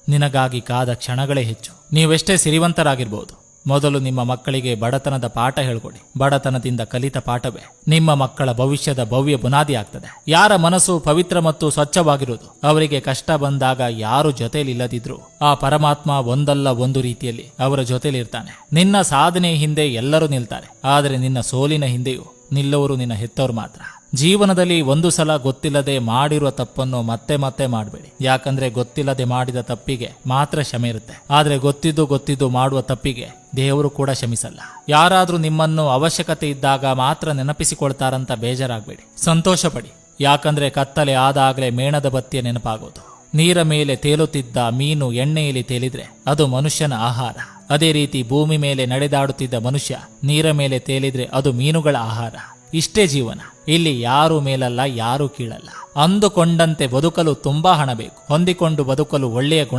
ನಿನಗಾಗಿ ಕಾದ ಕ್ಷಣಗಳೇ ಹೆಚ್ಚು. ನೀವೆಷ್ಟೇ ಸಿರಿವಂತರಾಗಿರ್ಬೋದು, ಮೊದಲು ನಿಮ್ಮ ಮಕ್ಕಳಿಗೆ ಬಡತನದ ಪಾಠ ಹೇಳ್ಕೊಡಿ. ಬಡತನದಿಂದ ಕಲಿತ ಪಾಠವೇ ನಿಮ್ಮ ಮಕ್ಕಳ ಭವಿಷ್ಯದ ಭವ್ಯ ಬುನಾದಿ ಆಗ್ತದೆ. ಯಾರ ಮನಸ್ಸು ಪವಿತ್ರ ಮತ್ತು ಸ್ವಚ್ಛವಾಗಿರುವುದು, ಅವರಿಗೆ ಕಷ್ಟ ಬಂದಾಗ ಯಾರು ಜೊತೆಲಿಲ್ಲದಿದ್ರು ಆ ಪರಮಾತ್ಮ ಒಂದಲ್ಲ ಒಂದು ರೀತಿಯಲ್ಲಿ ಅವರ ಜೊತೆಲಿರ್ತಾನೆ. ನಿನ್ನ ಸಾಧನೆ ಹಿಂದೆ ಎಲ್ಲರೂ ನಿಲ್ತಾರೆ, ಆದರೆ ನಿನ್ನ ಸೋಲಿನ ಹಿಂದೆಯೂ ನಿಲ್ಲುವರು ನಿನ್ನ ಹೆತ್ತವರು ಮಾತ್ರ. ಜೀವನದಲ್ಲಿ ಒಂದು ಸಲ ಗೊತ್ತಿಲ್ಲದೆ ಮಾಡಿರುವ ತಪ್ಪನ್ನು ಮತ್ತೆ ಮತ್ತೆ ಮಾಡಬೇಡಿ. ಯಾಕಂದ್ರೆ ಗೊತ್ತಿಲ್ಲದೆ ಮಾಡಿದ ತಪ್ಪಿಗೆ ಮಾತ್ರ ಕ್ಷಮೆ ಇರುತ್ತೆ, ಆದ್ರೆ ಗೊತ್ತಿದ್ದು ಮಾಡುವ ತಪ್ಪಿಗೆ ದೇವರು ಕೂಡ ಕ್ಷಮಿಸಲ್ಲ. ಯಾರಾದ್ರೂ ನಿಮ್ಮನ್ನು ಅವಶ್ಯಕತೆ ಇದ್ದಾಗ ಮಾತ್ರ ನೆನಪಿಸಿಕೊಳ್ತಾರಂತ ಬೇಜಾರಾಗಬೇಡಿ, ಸಂತೋಷ ಪಡಿ. ಯಾಕಂದ್ರೆ ಕತ್ತಲೆ ಆದಾಗಲೇ ಮೇಣದ ಬತ್ತಿಯ ನೆನಪಾಗೋದು. ನೀರ ಮೇಲೆ ತೇಲುತ್ತಿದ್ದ ಮೀನು ಎಣ್ಣೆಯಲ್ಲಿ ತೇಲಿದ್ರೆ ಅದು ಮನುಷ್ಯನ ಆಹಾರ. ಅದೇ ರೀತಿ ಭೂಮಿ ಮೇಲೆ ನಡೆದಾಡುತ್ತಿದ್ದ ಮನುಷ್ಯ ನೀರ ಮೇಲೆ ತೇಲಿದ್ರೆ ಅದು ಮೀನುಗಳ ಆಹಾರ. ಇಷ್ಟೇ ಜೀವನ. ಇಲ್ಲಿ ಯಾರು ಮೇಲಲ್ಲ, ಯಾರು ಕೀಳಲ್ಲ. ಅಂದುಕೊಂಡಂತೆ ಬದುಕಲು ತುಂಬಾ ಹಣ ಬೇಕು. ಹೊಂದಿಕೊಂಡು ಬದುಕಲು ಒಳ್ಳೆಯ ಗುಣ